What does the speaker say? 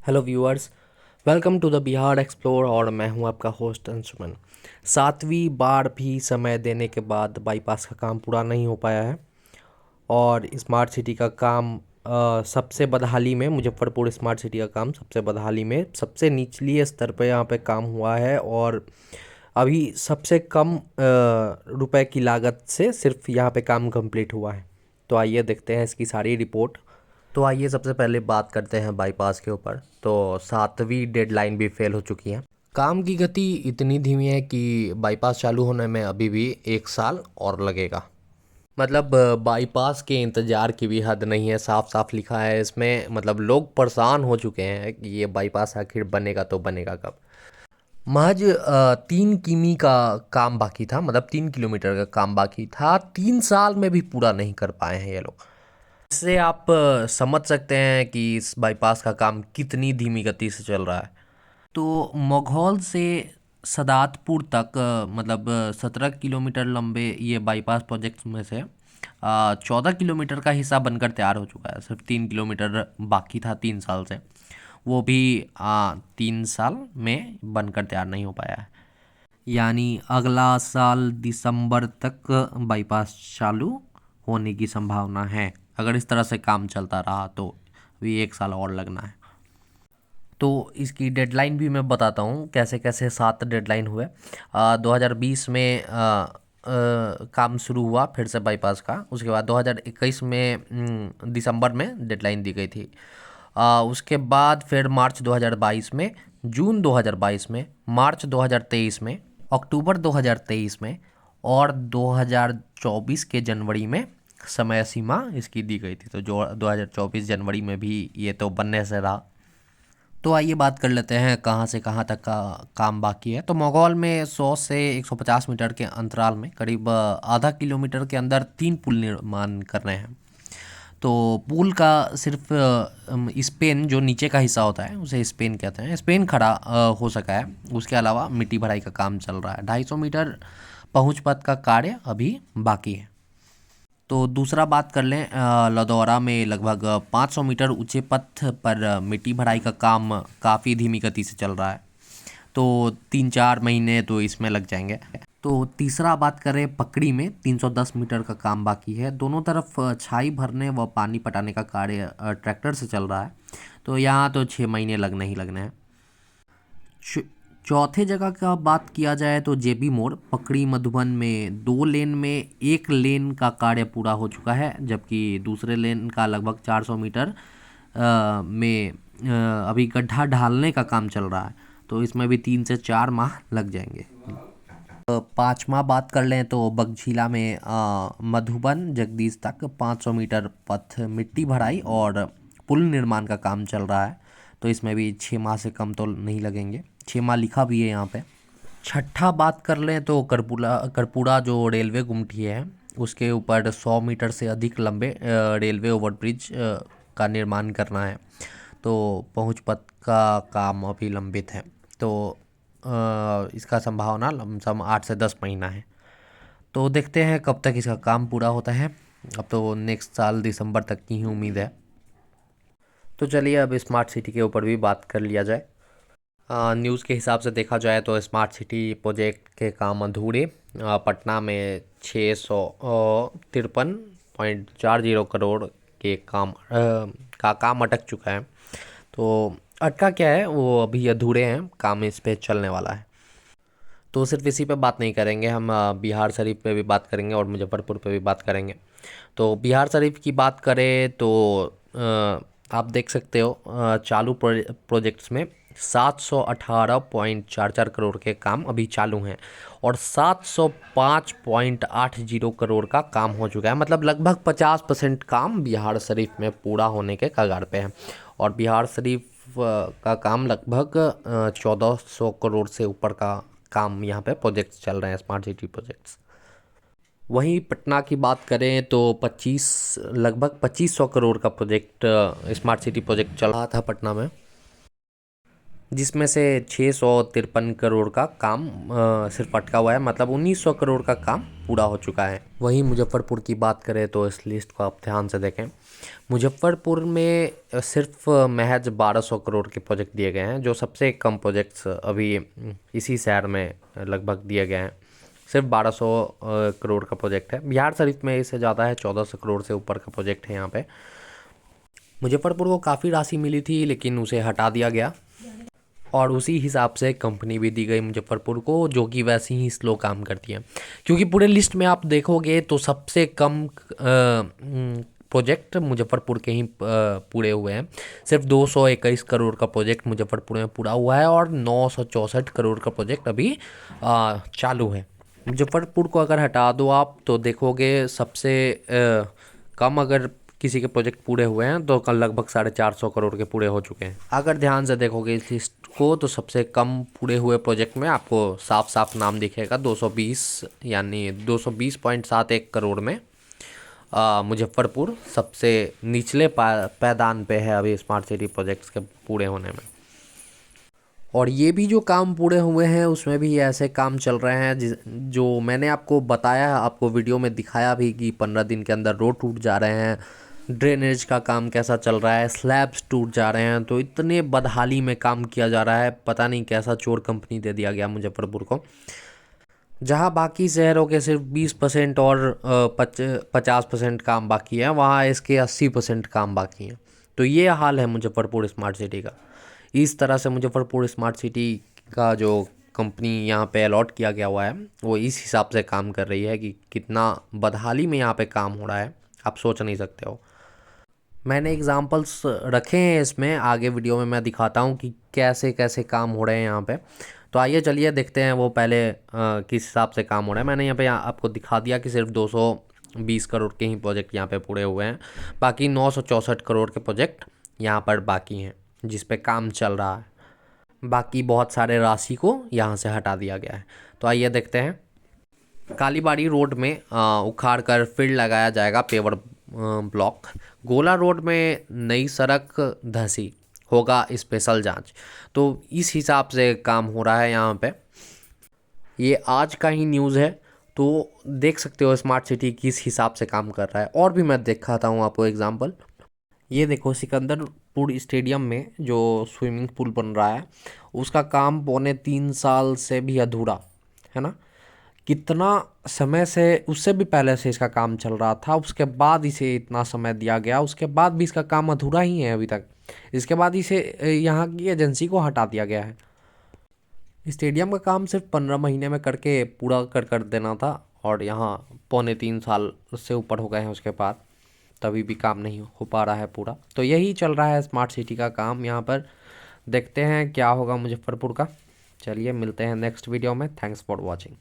Hello viewers, welcome to the Bihar explore और मैं हूं आपका होस्ट अंशुमन। 7वीं बार भी समय देने के बाद बाईपास का काम पूरा नहीं हो पाया है और स्मार्ट सिटी का काम सबसे बदहाली में मुजफ्फरपुर स्मार्ट सिटी का काम सबसे बदहाली में सबसे निचली स्तर पे यहाँ पे काम हुआ है और अभी सबसे कम रुपए की लागत से सिर्फ यहाँ पे काम कंप्लीट हुआ है। तो आइए देखते हैं इसकी सारी रिपोर्ट। तो आइए सबसे पहले बात करते हैं बाईपास के ऊपर। तो 7वीं डेडलाइन भी फेल हो चुकी है। काम की गति इतनी धीमी है कि बाईपास चालू होने में अभी भी 1 साल और लगेगा। मतलब बाईपास के इंतज़ार की भी हद नहीं है। साफ साफ लिखा है इसमें, मतलब लोग परेशान हो चुके हैं कि ये बाईपास आखिर बनेगा तो बनेगा कब। महज 3 किमी का काम बाकी था, मतलब 3 किलोमीटर का काम बाकी था। 3 साल में भी पूरा नहीं कर पाए हैं ये लोग। इससे आप समझ सकते हैं कि इस बाईपास का काम कितनी धीमी गति से चल रहा है। तो मघौल से सदातपुर तक मतलब 17 किलोमीटर लंबे ये बाईपास प्रोजेक्ट में से 14 किलोमीटर का हिस्सा बनकर तैयार हो चुका है। सिर्फ 3 किलोमीटर बाकी था 3 साल से, वो भी 3 साल में बनकर तैयार नहीं हो पाया है। यानी अगला साल दिसंबर तक बाईपास चालू होने की संभावना है। अगर इस तरह से काम चलता रहा तो भी 1 साल और लगना है। तो इसकी डेडलाइन भी मैं बताता हूँ कैसे कैसे 7 डेडलाइन हुए। 2020 में काम शुरू हुआ फिर से बाईपास का। उसके बाद 2021 में दिसंबर में डेडलाइन दी गई थी। उसके बाद फिर मार्च 2022 में, जून 2022 में, मार्च 2023 में, अक्टूबर 2023 में और 2024 के जनवरी में समय सीमा इसकी दी गई थी। तो जो 2024 जनवरी में भी ये तो बनने से रहा। तो आइए बात कर लेते हैं कहाँ से कहाँ तक का काम बाकी है। तो मगौल में 100 से 150 मीटर के अंतराल में करीब आधा किलोमीटर के अंदर 3 पुल निर्माण कर रहे हैं। तो पुल का सिर्फ स्पेन जो नीचे का हिस्सा होता है उसे स्पेन कहते हैं, स्पेन खड़ा हो सका है। उसके अलावा मिट्टी भराई का काम चल रहा है। 250 मीटर पहुँच पथ का कार्य अभी बाकी है। तो दूसरा बात कर लें, लदौरा में लगभग 500 मीटर ऊंचे पथ पर मिट्टी भराई का काम काफ़ी धीमी गति से चल रहा है। तो 3-4 महीने तो इसमें लग जाएंगे। तो तीसरा बात करें, पकड़ी में 310 मीटर का काम बाकी है। दोनों तरफ छाई भरने व पानी पटाने का कार्य ट्रैक्टर से चल रहा है। तो यहाँ तो 6 महीने लगने ही लगने हैं। च- चौथे जगह का बात किया जाए तो जेबी मोड़ पकड़ी मधुबन में 2 लेन में 1 लेन का कार्य पूरा हो चुका है, जबकि दूसरे लेन का लगभग 400 मीटर में अभी गड्ढा ढालने का काम चल रहा है। तो इसमें भी 3 से 4 माह लग जाएंगे। पाँचवा बात कर लें तो बगझीला में मधुबन जगदीश तक 500 मीटर पथ मिट्टी भराई और पुल निर्माण का काम चल रहा है। तो इसमें भी 6 माह से कम तो नहीं लगेंगे। 6 माह लिखा भी है यहाँ पे। छठा बात कर लें तो करपुला करपुरा जो रेलवे गुमटी है उसके ऊपर 100 मीटर से अधिक लंबे रेलवे ओवरब्रिज का निर्माण करना है। तो पहुँच पथ का काम अभी लंबित है। तो इसका संभावना लमसम 8 से 10 महीना है। तो देखते हैं कब तक इसका काम पूरा होता है। अब तो नेक्स्ट साल दिसंबर तक की ही उम्मीद है। तो चलिए अब स्मार्ट सिटी के ऊपर भी बात कर लिया जाए। न्यूज़ के हिसाब से देखा जाए तो स्मार्ट सिटी प्रोजेक्ट के काम अधूरे। पटना में 653.40 करोड़ के काम का काम अटक चुका है। तो अटका क्या है, वो अभी अधूरे हैं, काम इस पे चलने वाला है। तो सिर्फ इसी पे बात नहीं करेंगे हम, बिहार शरीफ पे भी बात करेंगे और मुजफ्फरपुर पे भी बात करेंगे। तो बिहार शरीफ की बात करें तो आप देख सकते हो चालू प्रोजेक्ट्स में 718.44 करोड़ के काम अभी चालू हैं और 705.80 करोड़ का काम हो चुका है। मतलब लगभग 50% काम बिहार शरीफ में पूरा होने के कगार पे है। और बिहार शरीफ का काम लगभग 1400 करोड़ से ऊपर का काम यहाँ पे प्रोजेक्ट्स चल रहे हैं, स्मार्ट सिटी प्रोजेक्ट्स। वहीं पटना की बात करें तो लगभग 2500 करोड़ का प्रोजेक्ट स्मार्ट सिटी प्रोजेक्ट चल रहा था पटना में। जिसमें से 653 करोड़ का काम सिर्फ अटका हुआ है, मतलब 1900 करोड़ का काम पूरा हो चुका है। वहीं मुजफ्फरपुर की बात करें तो इस लिस्ट को आप ध्यान से देखें। मुजफ्फरपुर में सिर्फ महज 1200 करोड़ के प्रोजेक्ट दिए गए हैं, जो सबसे कम प्रोजेक्ट्स अभी इसी शहर में लगभग दिए गए हैं। सिर्फ 1200 करोड़ का प्रोजेक्ट है। बिहार शरीफ में इससे ज़्यादा है, 1400 करोड़ से ऊपर का प्रोजेक्ट है यहाँ पे। मुजफ्फरपुर को काफ़ी राशि मिली थी, लेकिन उसे हटा दिया गया और उसी हिसाब से कंपनी भी दी गई मुजफ्फरपुर को, जो कि वैसे ही स्लो काम करती है। क्योंकि पूरे लिस्ट में आप देखोगे तो सबसे कम प्रोजेक्ट मुजफ्फरपुर के ही पूरे हुए हैं। सिर्फ 221 करोड़ का प्रोजेक्ट मुजफ्फरपुर में पूरा हुआ है और 964 करोड़ का प्रोजेक्ट अभी चालू है। मुजफ्फरपुर को अगर हटा दो आप तो देखोगे सबसे कम अगर किसी के प्रोजेक्ट पूरे हुए हैं तो कल लगभग 450 करोड़ के पूरे हो चुके हैं। अगर ध्यान से देखोगे इस लिस्ट को तो सबसे कम पूरे हुए प्रोजेक्ट में आपको साफ साफ नाम दिखेगा 220, यानी 220.71 करोड़ में मुजफ्फरपुर सबसे निचले पैदान पे है अभी स्मार्ट सिटी प्रोजेक्ट्स के पूरे होने में। और ये भी जो काम पूरे हुए हैं उसमें भी ऐसे काम चल रहे हैं जो मैंने आपको बताया, आपको वीडियो में दिखाया भी कि 15 दिन के अंदर रोड टूट जा रहे हैं, ड्रेनेज का काम कैसा चल रहा है, स्लैब्स टूट जा रहे हैं। तो इतने बदहाली में काम किया जा रहा है, पता नहीं कैसा चोर कंपनी दे दिया गया मुजफ्फरपुर को। जहाँ बाकी शहरों के सिर्फ 20% और 50% काम बाकी है, वहाँ इसके 80% काम बाकी हैं। तो ये हाल है मुजफ्फरपुर स्मार्ट सिटी का। इस तरह से मुजफ्फरपुर स्मार्ट सिटी का जो कंपनी यहाँ पे अलॉट किया गया हुआ है वो इस हिसाब से काम कर रही है कि कितना बदहाली में यहाँ पे काम हो रहा है, आप सोच नहीं सकते हो। मैंने एग्जांपल्स रखे हैं इसमें, आगे वीडियो में मैं दिखाता हूँ कि कैसे कैसे काम हो रहे हैं यहाँ पे। तो आइए चलिए देखते हैं वो पहले किस हिसाब से काम हो रहा है। मैंने यहाँ पे आपको दिखा दिया कि सिर्फ 220 करोड़ के ही प्रोजेक्ट यहाँ पे पूरे हुए हैं, बाकी 964 करोड़ के प्रोजेक्ट यहाँ पर बाकी हैं जिस पे काम चल रहा है। बाकी बहुत सारे राशि को यहाँ से हटा दिया गया है। तो आइए देखते हैं। कालीबाड़ी रोड में उखाड़ कर फिर लगाया जाएगा पेवर ब्लॉक। गोला रोड में नई सड़क धंसी, होगा स्पेशल जांच। तो इस हिसाब से काम हो रहा है यहाँ पे। ये आज का ही न्यूज़ है, तो देख सकते हो स्मार्ट सिटी किस हिसाब से काम कर रहा है। और भी मैं दिखाता हूँ आपको एग्जांपल। ये देखो सिकंदरपुर स्टेडियम में जो स्विमिंग पूल बन रहा है उसका काम 3.25 साल से भी अधूरा है ना। कितना समय से, उससे भी पहले से इसका काम चल रहा था, उसके बाद इसे इतना समय दिया गया, उसके बाद भी इसका काम अधूरा ही है अभी तक। इसके बाद इसे यहाँ की एजेंसी को हटा दिया गया है। स्टेडियम का काम सिर्फ 15 महीने में करके पूरा कर देना था और यहाँ 3.25 साल से ऊपर हो गए हैं उसके बाद, तभी भी काम नहीं हो पा रहा है पूरा। तो यही चल रहा है स्मार्ट सिटी का काम यहाँ पर। देखते हैं क्या होगा मुजफ्फरपुर का। चलिए मिलते हैं नेक्स्ट वीडियो में। Thanks for watching.